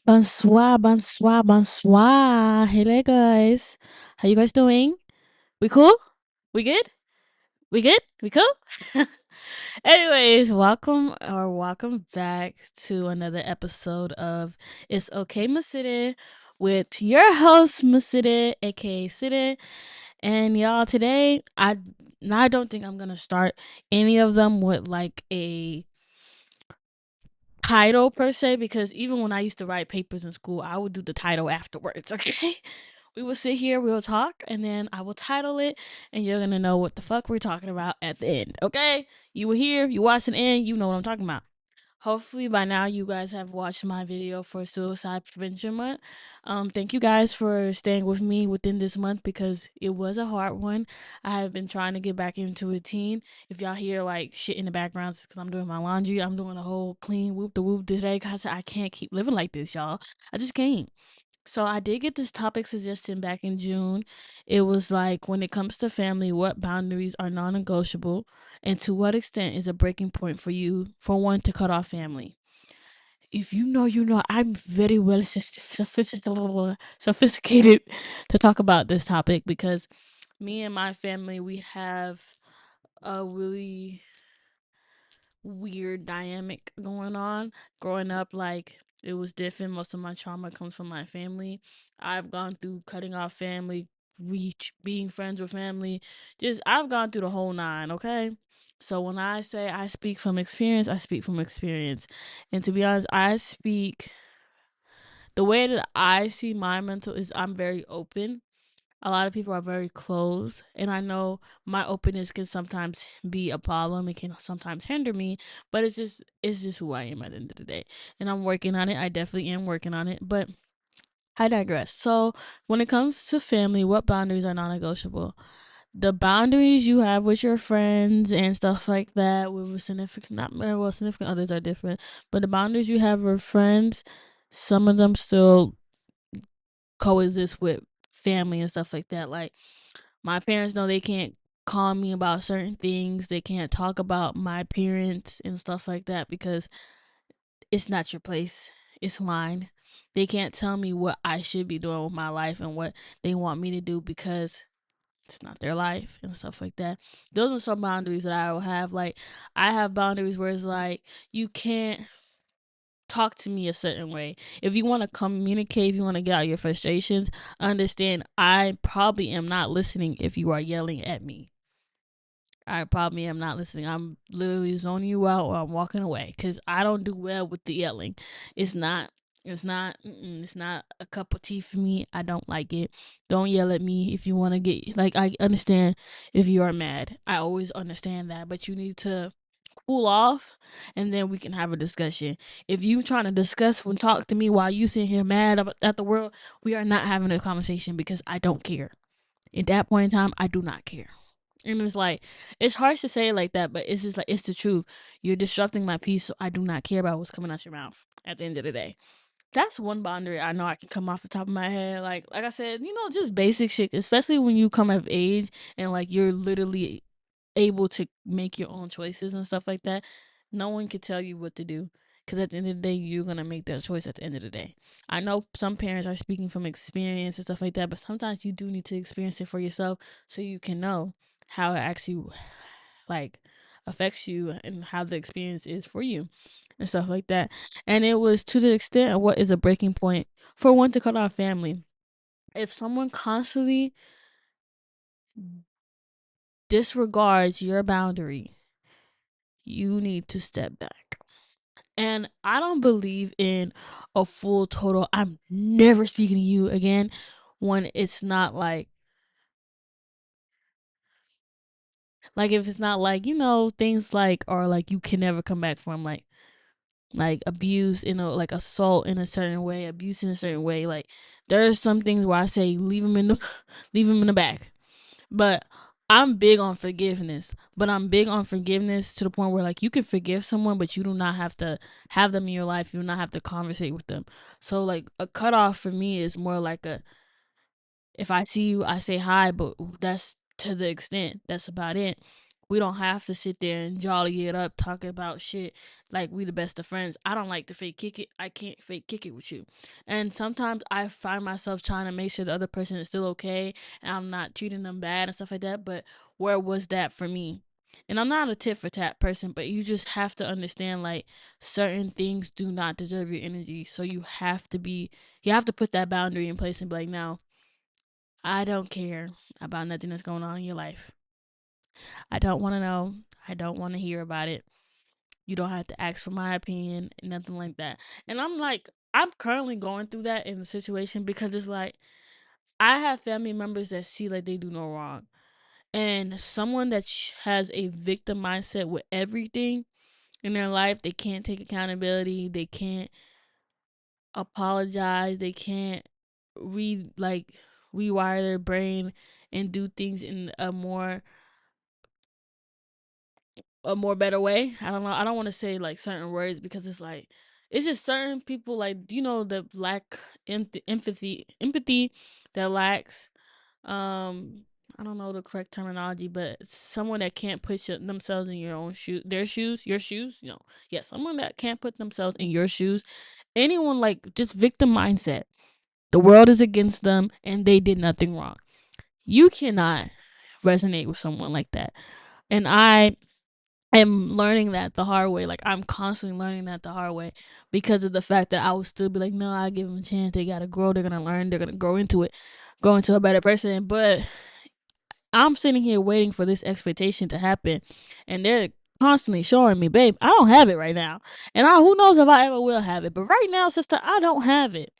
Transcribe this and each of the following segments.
Bonsoir, bonsoir, bonsoir. Hey there, guys. How you guys doing? We cool? We good? We good? We cool? Anyways, welcome back to another episode of It's Okay, Masidi, with your host, Masidi, aka Sidi. And y'all, today, I don't think I'm gonna start any of them with like a title per se, because even when I used to write papers in school, I would do the title afterwards. Okay, we will sit here, we will talk, and then I will title it, and you're gonna know what the fuck we're talking about at the end. Okay, you were here, you watched the end, you know what I'm talking about. Hopefully by now you guys have watched my video for Suicide Prevention Month. Thank you guys for staying with me within this month because it was a hard one. I have been trying to get back into a routine. If y'all hear like shit in the background, it's because I'm doing my laundry. I'm doing a whole clean whoop the whoop today because I can't keep living like this, y'all. I just can't. So I did get this topic suggestion back in June. It was like, when it comes to family, what boundaries are non-negotiable, and to what extent is a breaking point for you for one to cut off family? If you know, you know. I'm very well sophisticated to talk about this topic because me and my family, we have a really weird dynamic going on. Growing up, like, it was different. Most of my trauma comes from my family. I've gone through cutting off family, reach being friends with family. Just, I've gone through the whole nine, okay? So when I say I speak from experience, I speak from experience. And to be honest, I speak the way that I see my mental is I'm very open. A lot of people are very closed, and I know my openness can sometimes be a problem. It can sometimes hinder me, but it's just who I am at the end of the day, and I'm working on it. I definitely am working on it, but I digress. So when it comes to family, what boundaries are non-negotiable? The boundaries you have with your friends and stuff like that, with significant, not well, significant others are different, but the boundaries you have with friends, some of them still coexist with family and stuff like that. Like, my parents know they can't call me about certain things. They can't talk about my parents and stuff like that because it's not your place. It's mine. They can't tell me what I should be doing with my life and what they want me to do because it's not their life and stuff like that. Those are some boundaries that I will have. Like, I have boundaries where it's like, you can't talk to me a certain way. If you want to communicate, if you want to get out your frustrations, understand I probably am not listening if you are yelling at me. I probably am not listening. I'm literally zoning you out or I'm walking away because I don't do well with the yelling. It's not. It's not a cup of tea for me. I don't like it. Don't yell at me if you want to get, like, I understand if you are mad. I always understand that, but you need to cool off and then we can have a discussion. If you trying to discuss and talk to me while you sitting here mad at the world, we are not having a conversation because I don't care. At that point in time, I do not care. And it's like, it's harsh to say it like that, but it's just like, it's the truth. You're disrupting my peace, so I do not care about what's coming out your mouth at the end of the day. That's one boundary I know I can come off the top of my head. Like I said, just basic shit, especially when you come of age and like you're literally able to make your own choices and stuff like that. No one can tell you what to do. Because at the end of the day, you're going to make that choice at the end of the day. I know some parents are speaking from experience and stuff like that, but sometimes you do need to experience it for yourself so you can know how it actually, like, affects you and how the experience is for you and stuff like that. And it was to the extent of what is a breaking point for one to cut off family. If someone constantly disregards your boundary, you need to step back. And I don't believe in a full total, I'm never speaking to you again, when it's not like if it's not like, things like are like you can never come back from, like abuse, like assault in a certain way, abuse in a certain way. Like, there's some things where I say leave them in the leave them in the back. But I'm big on forgiveness. But I'm big on forgiveness to the point where, like, you can forgive someone, but you do not have to have them in your life. You do not have to conversate with them. So, like, a cutoff for me is more like if I see you, I say hi, but that's to the extent. That's about it. We don't have to sit there and jolly it up talking about shit like we the best of friends. I don't like to fake kick it. I can't fake kick it with you. And sometimes I find myself trying to make sure the other person is still okay and I'm not treating them bad and stuff like that. But where was that for me? And I'm not a tit for tat person, but you just have to understand like certain things do not deserve your energy. So you have to put that boundary in place and be like, no, I don't care about nothing that's going on in your life. I don't want to know. I don't want to hear about it. You don't have to ask for my opinion, nothing like that. And I'm like, I'm currently going through that in the situation because it's like, I have family members that see like they do no wrong. And someone that has a victim mindset with everything in their life, they can't take accountability, they can't apologize, they can't rewire their brain and do things in a more better way. I don't know. I don't want to say like certain words because it's like it's just certain people like the lack empathy that lacks I don't know the correct terminology, but someone that can't put themselves in your own shoes, your shoes, yes, someone that can't put themselves in your shoes. Anyone like just victim mindset. The world is against them and they did nothing wrong. You cannot resonate with someone like that. And I am learning that the hard way. Like I'm constantly learning that the hard way because of the fact that I would still be like, no, I give them a chance. They gotta grow. They're gonna learn. They're gonna grow into it, grow into a better person. But I'm sitting here waiting for this expectation to happen, and they're constantly showing me, babe, I don't have it right now, and who knows if I ever will have it. But right now, sister, I don't have it.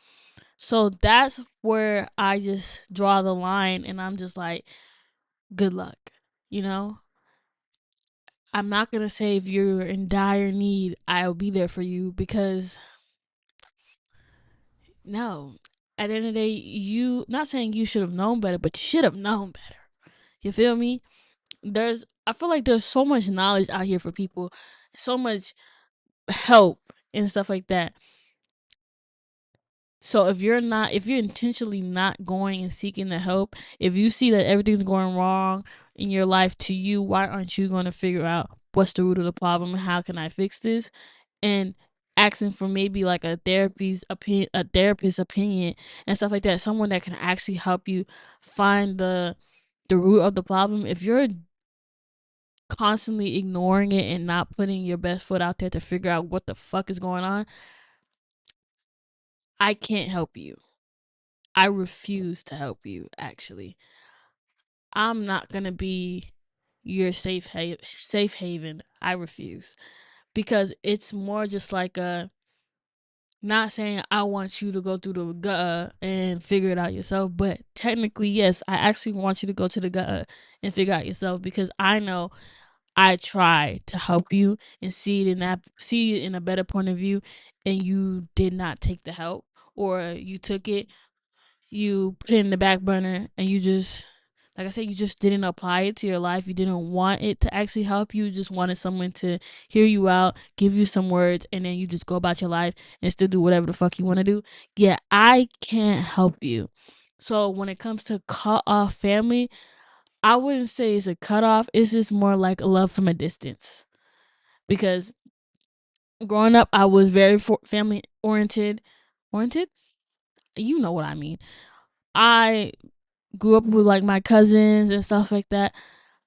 So that's where I just draw the line, and I'm just like, good luck, you know. I'm not gonna say if you're in dire need, I'll be there for you because no. At the end of the day, you not saying you should have known better, but you should have known better. You feel me? I feel like there's so much knowledge out here for people, so much help and stuff like that. So if you're intentionally not going and seeking the help, if you see that everything's going wrong in your life to you, why aren't you going to figure out what's the root of the problem and how can I fix this? And asking for maybe like a therapist's opinion and stuff like that, someone that can actually help you find the root of the problem. If you're constantly ignoring it and not putting your best foot out there to figure out what the fuck is going on, I can't help you. I refuse to help you, actually. I'm not going to be your safe haven. I refuse. Because it's more just like a not saying I want you to go through the gutter and figure it out yourself, but technically yes, I actually want you to go to the gutter and figure out yourself because I know I try to help you and see it in a better point of view, and you did not take the help, or you took it, you put it in the back burner, and you just, like I said, you just didn't apply it to your life. You didn't want it to actually help you. You just wanted someone to hear you out, give you some words, and then you just go about your life and still do whatever the fuck you want to do. Yeah, I can't help you. So when it comes to cut off family, I wouldn't say it's a cutoff. It's just more like a love from a distance. Because growing up, I was very family oriented. Oriented? You know what I mean. I grew up with like my cousins and stuff like that.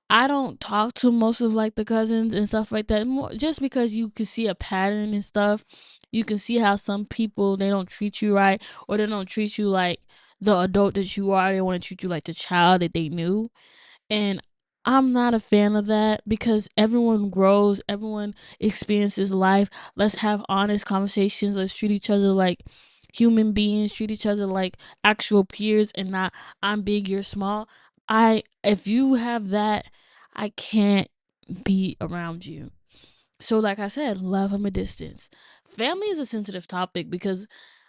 I don't talk to most of like the cousins and stuff like that. Just because you can see a pattern and stuff. You can see how some people, they don't treat you right, or they don't treat you like the adult that you are. They want to treat you like the child that they knew. And I'm not a fan of that because everyone grows, everyone experiences life. Let's have honest conversations. Let's treat each other like human beings, treat each other like actual peers and not I'm big, you're small. If you have that, I can't be around you. So like I said, love from a distance. Family is a sensitive topic because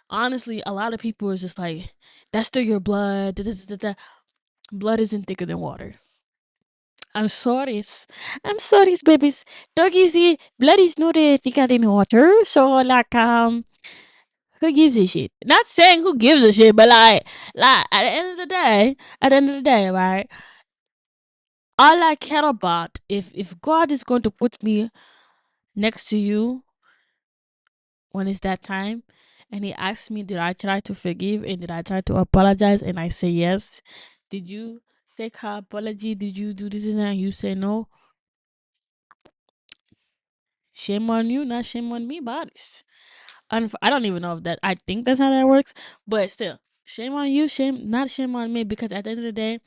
honestly, a lot of people is just like, that's still your blood. Da, da, da, da. Blood isn't thicker than water. I'm sorry. I'm sorry, babies. Doggies, blood is not thicker than water. So, like, who gives a shit? Not saying who gives a shit, but like, at the end of the day, right? All I care about, if God is going to put me next to you when it's that time, and He asks me, did I try to forgive and did I try to apologize? And I say yes. Did you take her apology? Did you do this and that? You say no. Shame on you, not shame on me, bodies. I don't even know if that. I think that's how that works, but still, shame on you, shame on me. Because at the end of the day,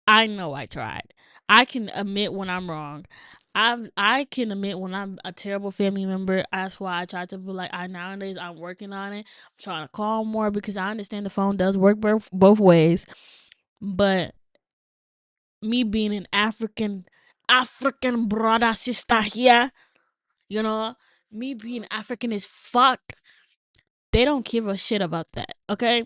I know I tried. I can admit when I'm wrong. I can admit when I'm a terrible family member. That's why I try to be like I nowadays I'm working on it. I'm trying to call more because I understand the phone does work both ways. But me being an African brother sister here, you know, me being African as fuck, they don't give a shit about that. Okay,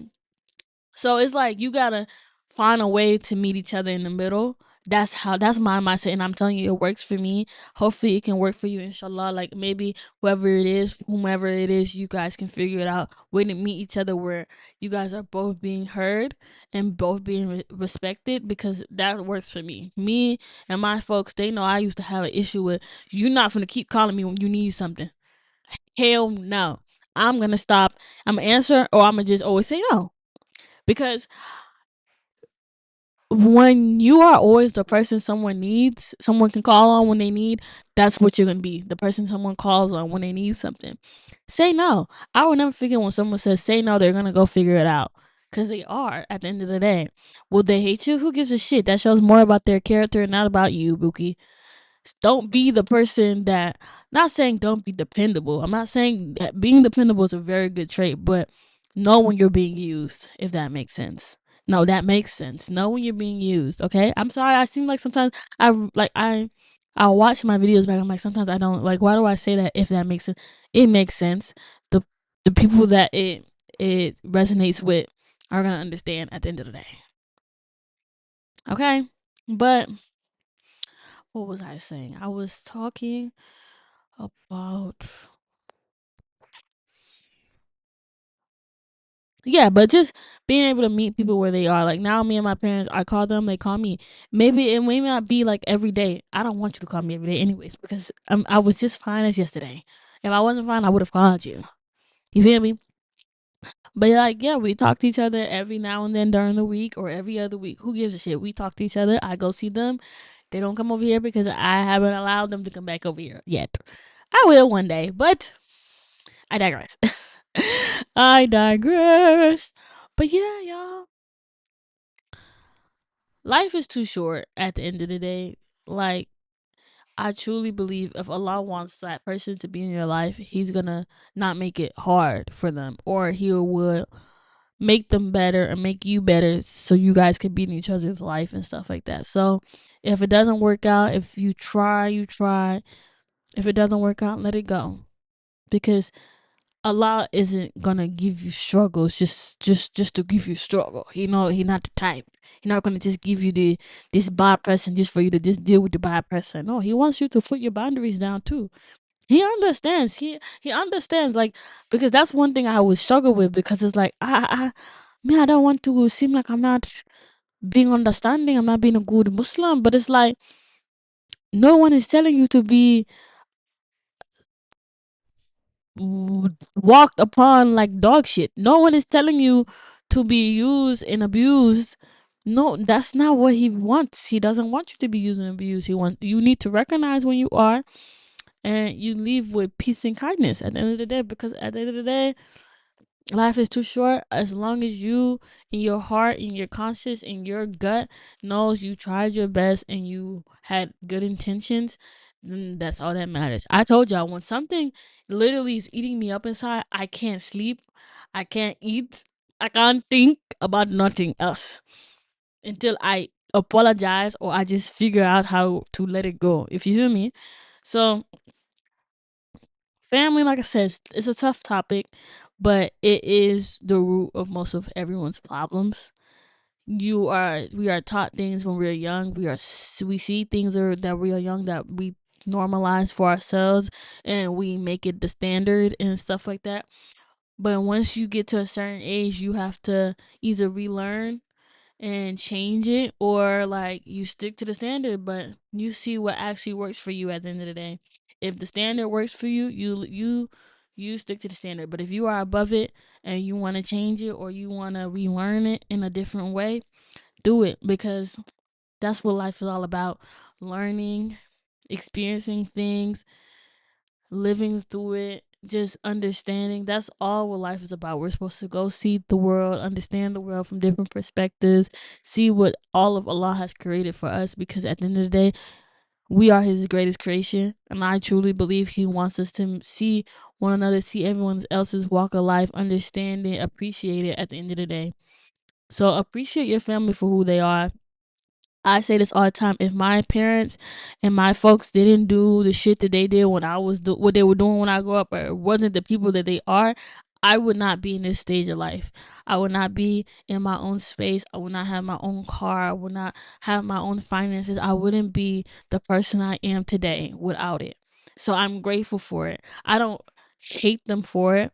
so it's like you gotta find a way to meet each other in the middle. That's my mindset, and I'm telling you, it works for me. Hopefully, it can work for you, inshallah. Like maybe whomever it is, you guys can figure it out. Way to meet each other where you guys are both being heard and both being respected, because that works for me. Me and my folks, they know I used to have an issue with you're not gonna keep calling me when you need something. Hell no. I'm gonna stop. I'm gonna answer, or I'm gonna just always say no, because when you are always the person someone can call on when they need, that's what you're gonna be. The person someone calls on when they need something. Say no. I will never forget when someone says say no, they're gonna go figure it out. Cause they are at the end of the day. Will they hate you? Who gives a shit? That shows more about their character, not about you, Buki. Don't be the person that, not saying don't be dependable. I'm not saying that being dependable is a very good trait, but know when you're being used, if that makes sense. No, that makes sense. Know when you're being used. Okay. I'm sorry. I seem like sometimes I watch my videos back. I'm like, sometimes I don't like, why do I say that? If that makes sense, it makes sense. The the people that it resonates with are gonna understand at the end of the day. Okay. But what was I saying? I was talking about, yeah, but just being able to meet people where they are. Like now, me and my parents, I call them, they call me. Maybe it may not be like every day. I don't want you to call me every day, anyways, because I was just fine as yesterday. If I wasn't fine, I would have called you. You feel me? But like, yeah, we talk to each other every now and then during the week or every other week. Who gives a shit? We talk to each other. I go see them. They don't come over here because I haven't allowed them to come back over here yet. I will one day, but I digress. I digress. But yeah, y'all. Life is too short at the end of the day. Like, I truly believe if Allah wants that person to be in your life, He's gonna not make it hard for them, or He will make them better and make you better so you guys can be in each other's life and stuff like that. So, if it doesn't work out, if you try, you try. If it doesn't work out, let it go. Because Allah isn't gonna give you struggles just to give you struggle. He not the type. He not gonna just give you this bad person just for you to just deal with the bad person. No, He wants you to put your boundaries down too. He understands. He understands, like, because that's one thing I would struggle with, because it's like I don't want to seem like I'm not being understanding. I'm not being a good Muslim, but it's like no one is telling you to be walked upon like dog shit. No one is telling you to be used and abused. No, that's not what He wants. He doesn't want you to be used and abused. He wants you need to recognize when you are, and you leave with peace and kindness at the end of the day, because at the end of the day, life is too short. As long as you in your heart, in your conscience, in your gut knows you tried your best and you had good intentions, then that's all that matters. I told y'all, when something literally is eating me up inside, I can't sleep, I can't eat, I can't think about nothing else until I apologize or I just figure out how to let it go, if you feel me. So family, like I said, it's a tough topic, but it is the root of most of everyone's problems. We are taught things when we're young. We see things that we are young that we normalize for ourselves, and we make it the standard and stuff like that. But once you get to a certain age, you have to either relearn and change it, or like you stick to the standard, but you see what actually works for you at the end of the day. If the standard works for you, you stick to the standard. But if you are above it and you want to change it or you want to relearn it in a different way, do it, because that's what life is all about. Learning, experiencing things, living through it, just understanding. That's all what life is about. We're supposed to go see the world, understand the world from different perspectives, see what all of Allah has created for us, because at the end of the day, we are his greatest creation. And I truly believe he wants us to see one another, see everyone else's walk of life, understand it, appreciate it at the end of the day. So appreciate your family for who they are. I say this all the time. If my parents and my folks didn't do the shit that they did when I was what they were doing when I grew up, or wasn't the people that they are, I would not be in this stage of life. I would not be in my own space. I would not have my own car. I would not have my own finances. I wouldn't be the person I am today without it. So I'm grateful for it. I don't hate them for it.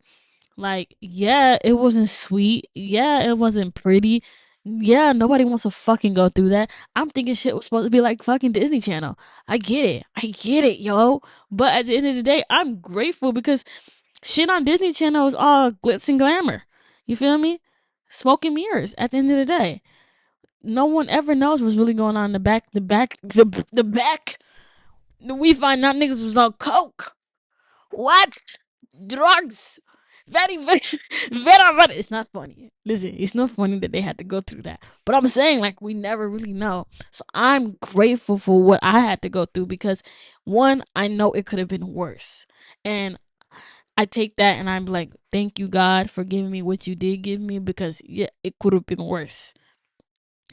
Like, yeah, it wasn't sweet. Yeah, it wasn't pretty. Yeah, nobody wants to fucking go through that. I'm thinking shit was supposed to be like fucking Disney Channel. I get it. I get it, yo. But at the end of the day, I'm grateful because shit on Disney Channel is all glitz and glamour. You feel me? Smoke and mirrors at the end of the day. No one ever knows what's really going on in the back. We find out niggas was on coke. What? Drugs. Very, very, very. It's not funny. Listen, it's not funny that they had to go through that. But I'm saying, like, we never really know. So I'm grateful for what I had to go through because, one, I know it could have been worse. And I take that and I'm like, thank you, God, for giving me what you did give me because, yeah, it could have been worse.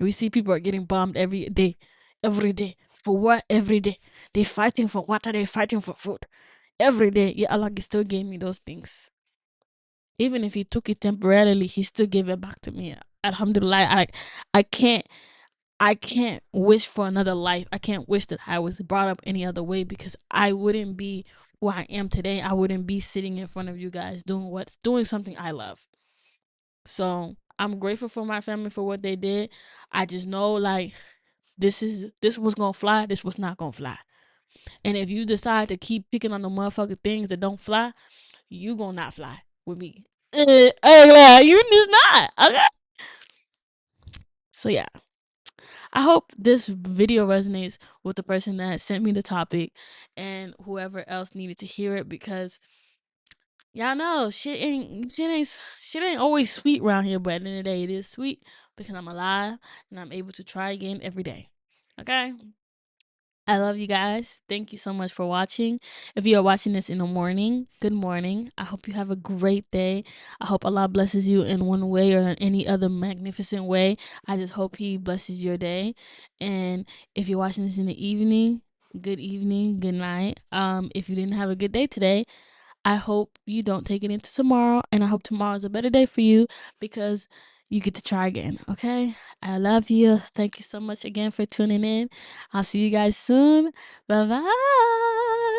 We see people are getting bombed every day. Every day. For what? Every day. They fighting for water. They fighting for food every day. Yeah, Allah still gave me those things. Even if he took it temporarily, he still gave it back to me. Alhamdulillah. I can't I can't wish for another life. I can't wish that I was brought up any other way because I wouldn't be who I am today. I wouldn't be sitting in front of you guys doing something I love. So I'm grateful for my family for what they did. I just know like this was gonna fly, this was not gonna fly. And if you decide to keep picking on the motherfucking things that don't fly, you gonna not fly with me. You just not. Okay. So yeah, I hope this video resonates with the person that sent me the topic and whoever else needed to hear it because y'all know shit ain't always sweet around here, but at the end of the day, it is sweet because I'm alive and I'm able to try again every day. Okay. I love you guys. Thank you so much for watching. If you are watching this in the morning, good morning. I hope you have a great day. I hope Allah blesses you in one way or in any other magnificent way. I just hope He blesses your day. And if you're watching this in the evening, good night. If you didn't have a good day today, I hope you don't take it into tomorrow, and I hope tomorrow is a better day for you because you get to try again. Okay? I love you. Thank you so much again for tuning in. I'll see you guys soon. Bye bye.